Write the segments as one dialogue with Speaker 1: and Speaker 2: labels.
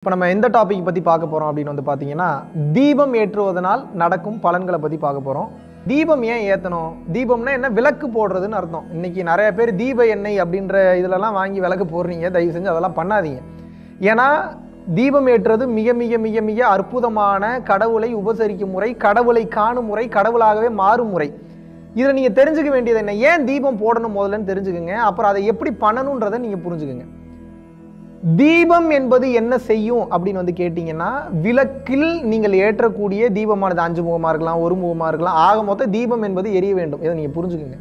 Speaker 1: இப்போ நம்ம எந்த டாபிக் பற்றி பார்க்க போகிறோம் அப்படின்னு வந்து பார்த்தீங்கன்னா தீபம் ஏற்றுவதனால் நடக்கும் பலன்களை பற்றி பார்க்க போகிறோம். தீபம் ஏன் ஏற்றணும்? தீபம்னா என்ன? விளக்கு போடுறதுன்னு அர்த்தம். இன்றைக்கி நிறைய பேர் தீப எண்ணெய் அப்படின்ற இதிலலாம் வாங்கி விளக்கு போடுறீங்க. தயவு செஞ்சு அதெல்லாம் பண்ணாதீங்க. ஏன்னா தீபம் ஏற்றுறது மிக மிக மிக மிக அற்புதமான கடவுளை உபசரிக்கும் முறை, கடவுளை காணும் முறை, கடவுளாகவே மாறும் முறை. இதில் நீங்கள் தெரிஞ்சுக்க வேண்டியது என்ன? ஏன் தீபம் போடணும் முதல்லன்னு தெரிஞ்சுக்குங்க. அப்புறம் அதை எப்படி பண்ணணுன்றதை நீங்கள் புரிஞ்சுக்குங்க. தீபம் என்பது என்ன செய்யும் அப்படின்னு வந்து கேட்டிங்கன்னா, விளக்கில் நீங்கள் ஏற்றக்கூடிய தீபமானது 5 முகமாக இருக்கலாம், 1 முகமாக இருக்கலாம். ஆக மொத்தம் தீபம் என்பது எரிய வேண்டும். இதை நீங்கள் புரிஞ்சுக்குங்க.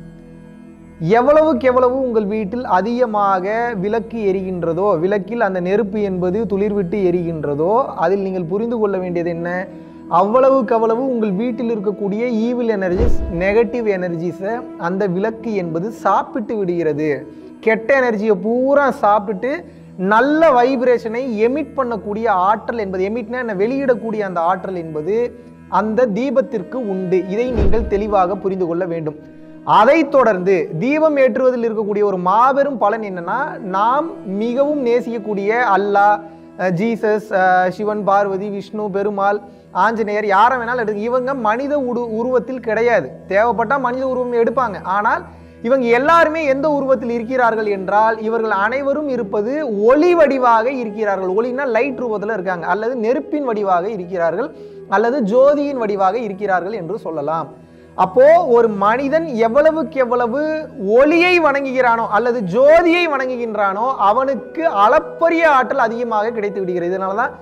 Speaker 1: எவ்வளவுக்கு எவ்வளவு உங்கள் வீட்டில் அதிகமாக விளக்கு எரிகின்றதோ, விளக்கில் அந்த நெருப்பு என்பது துளிர்விட்டு எரிகின்றதோ, அதில் நீங்கள் புரிந்து கொள்ள வேண்டியது என்ன? அவ்வளவுக்கு அவ்வளவு உங்கள் வீட்டில் இருக்கக்கூடிய ஈவில் எனர்ஜிஸ், நெகட்டிவ் எனர்ஜிஸை அந்த விளக்கு என்பது சாப்பிட்டு விடுகிறது. கெட்ட எனர்ஜியை பூரா சாப்பிட்டு நல்ல வைப்ரேஷனை எமிட் பண்ணக்கூடிய ஆற்றல் என்பது, எமிட்னா என்ன, வெளியிடக்கூடிய அந்த ஆற்றல் என்பது அந்த தீபத்திற்கு உண்டு. இதை நீங்கள் தெளிவாக புரிந்து கொள்ள வேண்டும். அதைத் தொடர்ந்து தீபம் ஏற்றுவதில் இருக்கக்கூடிய ஒரு மாபெரும் பலன் என்னன்னா, நாம் மிகவும் நேசிக்கக்கூடிய அல்லாஹ், ஜீசஸ், சிவன், பார்வதி, விஷ்ணு, பெருமாள், ஆஞ்சநேயர், யாரை வேணாலும் எடுங்க. இவங்க மனித உருவத்தில் கிடையாது. தேவைப்பட்டால் மனித உருவம் எடுப்பாங்க. ஆனால் இவங்க எல்லாருமே எந்த உருவத்தில் இருக்கிறார்கள் என்றால், இவர்கள் அனைவரும் இருப்பது ஒளி வடிவாக இருக்கிறார்கள். ஒளினா லைட் ரூபத்தில் இருக்காங்க, அல்லது நெருப்பின் வடிவாக இருக்கிறார்கள், அல்லது ஜோதியின் வடிவாக இருக்கிறார்கள் என்று சொல்லலாம். அப்போ ஒரு மனிதன் எவ்வளவுக்கு எவ்வளவு ஒளியை வணங்குகிறானோ அல்லது ஜோதியை வணங்குகின்றானோ அவனுக்கு அளப்பரிய ஆற்றல் அதிகமாக கிடைத்து விடுகிறது. இதனாலதான்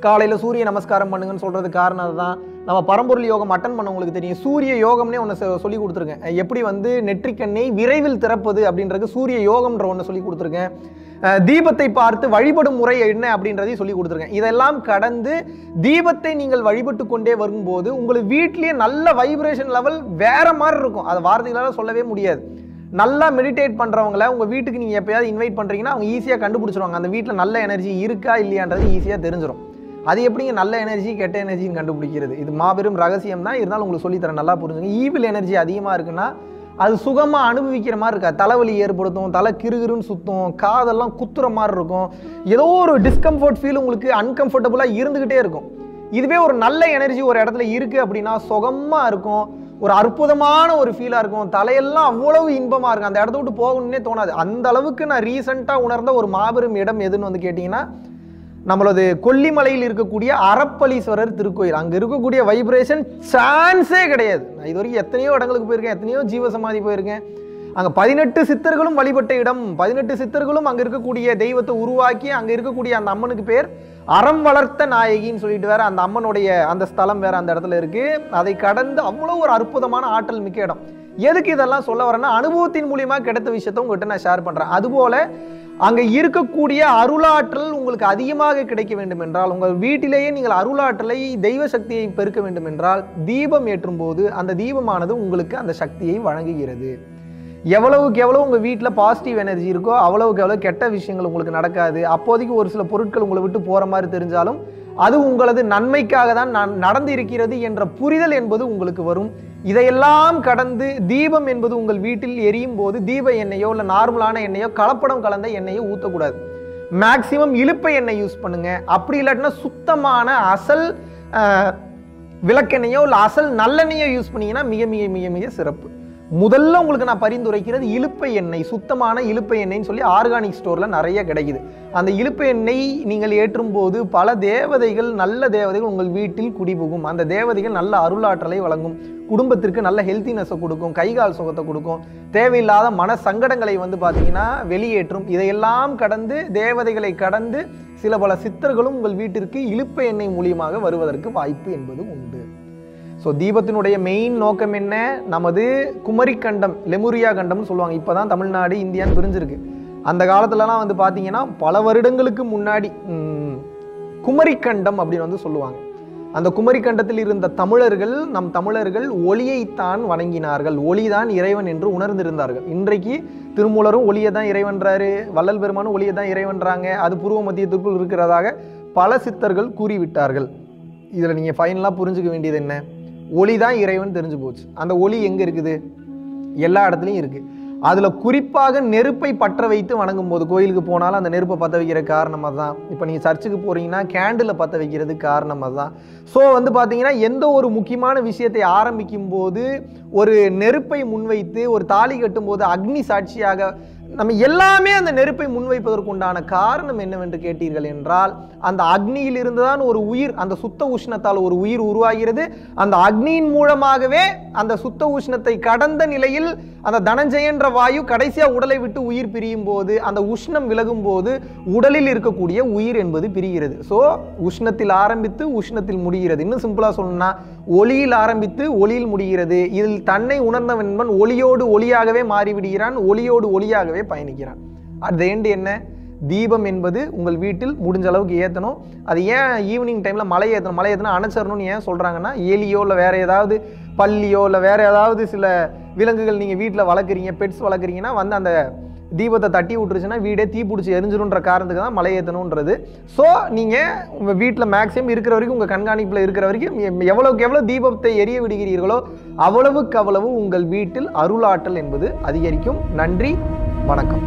Speaker 1: காலையில சூரிய நமஸ்காரம் பண்ணுங்கன்னு சொல்றது காரணம் அதுதான். நம்ம பரம்பொருள் யோகம் அட்டன் பண்ணவங்களுக்கு தெரியும். சூரிய யோகம்னே ஒன்று சொல்லி கொடுத்துருக்கேன். எப்படி வந்து நெற்றிக்கண்ணை விரைவில் திறப்பது அப்படின்றது சூரிய யோகம்ன்ற ஒன்று சொல்லி கொடுத்துருக்கேன். தீபத்தை பார்த்து வழிபடும் முறை என்ன அப்படின்றதையும் சொல்லி கொடுத்துருக்கேன். இதெல்லாம் கடந்து தீபத்தை நீங்கள் வழிபட்டு கொண்டே வரும்போது உங்களுக்கு வீட்லேயே நல்ல வைப்ரேஷன் லெவல் வேற மாதிரி இருக்கும். அதை வார்த்தைகளால் சொல்லவே முடியாது. நல்லா மெடிடேட் பண்ணுறவங்கள உங்கள் வீட்டுக்கு நீங்கள் எப்போயாவது இன்வைட் பண்ணுறீங்கன்னா அவங்க ஈஸியாக கண்டுபிடிச்சிருவாங்க. அந்த வீட்டில் நல்ல எனர்ஜி இருக்கா இல்லையான்றது ஈஸியாக தெரிஞ்சிடும். அது எப்படிங்க நல்ல எனர்ஜி கெட்ட எனர்ஜின்னு கண்டுபிடிக்கிறது? இது மாபெரும் ரகசியம் தான். இருந்தாலும் உங்களுக்கு சொல்லித்தரேன், நல்லா புரிஞ்சுங்க. ஈவில் எனர்ஜி அதிகமாக இருக்குன்னா அது சுகமாக அனுபவிக்கிற மாதிரி இருக்கா. தலைவலி ஏற்படுத்தும், தலை கிருகிருன்னு சுற்றும், காதெல்லாம் குத்துற மாதிரி இருக்கும், ஏதோ ஒரு டிஸ்கம்ஃபர்ட் ஃபீல் உங்களுக்கு அன்கம்ஃபர்டபுளாக இருந்துக்கிட்டே இருக்கும். இதுவே ஒரு நல்ல எனர்ஜி ஒரு இடத்துல இருக்குது அப்படின்னா சுகமாக இருக்கும், ஒரு அற்புதமான ஒரு ஃபீலாக இருக்கும், தலையெல்லாம் அவ்வளவு இன்பமாக இருக்கும், அந்த இடத்த விட்டு போகணுன்னே தோணாது. அந்த அளவுக்கு நான் ரீசெண்டாக உணர்ந்த ஒரு மாபெரும் இடம் எதுன்னு வந்து கேட்டிங்கன்னா, நம்மளது கொல்லிமலையில் இருக்கக்கூடிய அரப்பளீஸ்வரர் திருக்கோயில். அங்கே இருக்கக்கூடிய வைப்ரேஷன் சான்ஸே கிடையாது. நான் இது வரைக்கும் எத்தனையோ இடங்களுக்கு போயிருக்கேன், எத்தனையோ ஜீவசமாதி போயிருக்கேன். அங்கே 18 சித்தர்களும் வழிபட்ட இடம். 18 சித்தர்களும் அங்கே இருக்கக்கூடிய தெய்வத்தை உருவாக்கி அங்கே இருக்கக்கூடிய அந்த அம்மனுக்கு பேர் அறம் வளர்த்த நாயகின்னு சொல்லிட்டு வேற அந்த அம்மனுடைய அந்த ஸ்தலம் வேற அந்த இடத்துல இருக்கு. அதை கடந்து அவ்வளோ ஒரு அற்புதமான ஆற்றல் மிக்க இடம். எதுக்கு இதெல்லாம் சொல்ல வரேன்னா, அனுபவத்தின் மூலியமா கிடைத்த விஷயத்த உங்கள்கிட்ட நான் ஷேர் பண்றேன். அதுபோல அங்கே இருக்கக்கூடிய அருளாற்றல் உங்களுக்கு அதிகமாக கிடைக்க வேண்டும் என்றால், உங்கள் வீட்டிலேயே நீங்கள் அருளாற்றலை, தெய்வ சக்தியை பெருக்க வேண்டும் என்றால், தீபம் ஏற்றும் போது அந்த தீபமானது உங்களுக்கு அந்த சக்தியை வழங்குகிறது. எவ்வளவுக்கு எவ்வளவு உங்கள் வீட்டில் பாசிட்டிவ் எனர்ஜி இருக்கோ அவ்வளவுக்கு எவ்வளவு கெட்ட விஷயங்கள் உங்களுக்கு நடக்காது. அப்போதைக்கு ஒரு சில பொருட்கள் உங்களை விட்டு போகிற மாதிரி தெரிஞ்சாலும் அது உங்களது நன்மைக்காக தான் நடந்து இருக்கிறது என்ற புரிதல் என்பது உங்களுக்கு வரும். இதையெல்லாம் கடந்து தீபம் என்பது உங்கள் வீட்டில் எரியும் போது தீப எண்ணெயோ இல்லை நார்மலான எண்ணெயோ கலப்படம் கலந்த எண்ணெயோ ஊற்றக்கூடாது. மேக்சிமம் இலுப்பை எண்ணெய் யூஸ் பண்ணுங்க. அப்படி இல்லாட்டினா சுத்தமான அசல் விளக்கெண்ணெயோ இல்லை அசல் நல்லெண்ணெயோ யூஸ் பண்ணீங்கன்னா மிக மிக மிக மிக சிறப்பு. முதல்ல உங்களுக்கு நான் பரிந்துரைக்கிறது இலுப்பை எண்ணெய், சுத்தமான இலுப்பை எண்ணெய்ன்னு சொல்லி ஆர்கானிக் ஸ்டோரில் நிறைய கிடைக்குது. அந்த இலுப்பை எண்ணெய் நீங்கள் ஏற்றும் போது பல தேவதைகள், நல்ல தேவதைகள் உங்கள் வீட்டில் குடிபுகும். அந்த தேவதைகள் நல்ல அருளாற்றலை வழங்கும், குடும்பத்திற்கு நல்ல ஹெல்த்தினஸை கொடுக்கும், கைகால் சுகத்தை கொடுக்கும், தேவையில்லாத மன சங்கடங்களை வந்து பார்த்தீங்கன்னா வெளியேற்றும். இதையெல்லாம் கடந்து தேவதைகளை கடந்து சில பல சித்தர்களும் உங்கள் வீட்டிற்கு இலுப்பை எண்ணெய் மூலியமாக வருவதற்கு வாய்ப்பு என்பது உண்டு. ஸோ தீபத்தினுடைய மெயின் நோக்கம் என்ன? நமது குமரிக்கண்டம், லெமுரியா கண்டம்னு சொல்லுவாங்க. இப்போ தான் தமிழ்நாடு இந்தியான்னு பிரிஞ்சிருக்கு. அந்த காலத்துலலாம் வந்து பார்த்தீங்கன்னா பல வருடங்களுக்கு முன்னாடி குமரிக்கண்டம் அப்படின்னு வந்து சொல்லுவாங்க. அந்த குமரிக்கண்டத்தில் இருந்த தமிழர்கள், நம் தமிழர்கள் ஒளியைத்தான் வணங்கினார்கள். ஒளிதான் இறைவன் என்று உணர்ந்திருந்தார்கள். இன்றைக்கு திருமூலரும் ஒளியை தான் இறைவன்றாரு, வள்ளல் பெருமானும் ஒளியை தான் இறைவன்றாங்க. அது பூர்வ மத்தியத்திற்குள் இருக்கிறதாக பல சித்தர்கள் கூறிவிட்டார்கள். இதில் நீங்கள் ஃபைனலாக புரிஞ்சுக்க வேண்டியது என்ன? ஒளி தான் இறைவன் தெரிஞ்சு போச்சு. அந்த ஒளி எங்கே இருக்குது? எல்லா இடத்துலையும் இருக்குது. அதில் குறிப்பாக நெருப்பை பற்ற வைத்து வணங்கும் போது, கோயிலுக்கு போனாலும் அந்த நெருப்பை பற்ற வைக்கிற காரணமாக தான். இப்போ நீங்கள் சர்ச்சுக்கு போகிறீங்கன்னா கேண்டில் பற்ற வைக்கிறது காரணமாக தான். ஸோ பார்த்தீங்கன்னா எந்த ஒரு முக்கியமான விஷயத்தை ஆரம்பிக்கும் போது ஒரு நெருப்பை முன்வைத்து, ஒரு தாலி கட்டும் போது அக்னி சாட்சியாக நம்ம எல்லாமே அந்த நெருப்பை முன்வைப்பதற்குண்டான காரணம் என்னவென்று கேட்டீர்கள் என்றால், அந்த அக்னியில் இருந்துதான் ஒரு உயிர், அந்த சுத்த உஷ்ணத்தால் ஒரு உயிர் உருவாகிறது. அந்த அக்னியின் மூலமாகவே அந்த சுத்த உஷ்ணத்தை கடந்த நிலையில் அந்த தனஞ்சயன்ற வாயு கடைசியா உடலை விட்டு உயிர் பிரியும் போது, அந்த உஷ்ணம் விலகும் போது உடலில் இருக்கக்கூடிய உயிர் என்பது பிரிகிறது. ஸோ உஷ்ணத்தில் ஆரம்பித்து உஷ்ணத்தில் முடிகிறது. இன்னும் சிம்பிளா சொல்லணும்னா, ஒளியில் ஆரம்பித்து ஒளியில் முடிகிறது. இதில் தன்னை உணர்ந்தவன் என்பன் ஒளியோடு ஒளியாகவே மாறிவிடுகிறான், ஒளியோடு ஒளியாகவே பயணிக்கிறான். அட் த எண்ட் என்ன? தீபம் என்பது உங்கள் வீட்டில் முடிஞ்ச அளவுக்கு ஏற்றணும். அது ஏன் ஈவினிங் டைமில் மலை ஏற்றணும்? மலை ஏற்றணும் அணைச்சிடணும்னு ஏன் சொல்கிறாங்கன்னா, எலியோ இல்லை வேறு ஏதாவது பல்லியோ இல்லை வேறு ஏதாவது சில விலங்குகள் நீங்கள் வீட்டில் வளர்க்குறீங்க, பெட்ஸ் வளர்க்குறீங்கன்னா வந்து அந்த தீபத்தை தட்டி விட்டுருச்சுன்னா வீடே தீப்பிடிச்சி எரிஞ்சிடும்ன்ற காரணத்துக்கு தான் மலை ஏற்றணுன்றது. ஸோ நீங்கள் உங்கள் வீட்டில் மேக்ஸிமம் இருக்கிற வரைக்கும், உங்கள் கண்காணிப்பில் இருக்கிற வரைக்கும் எவ்வளவுக்கு எவ்வளோ தீபத்தை எரிய விடுகிறீர்களோ அவ்வளவுக்கு அவ்வளவு உங்கள் வீட்டில் அருளாற்றல் என்பது அதிகரிக்கும். நன்றி, வணக்கம்.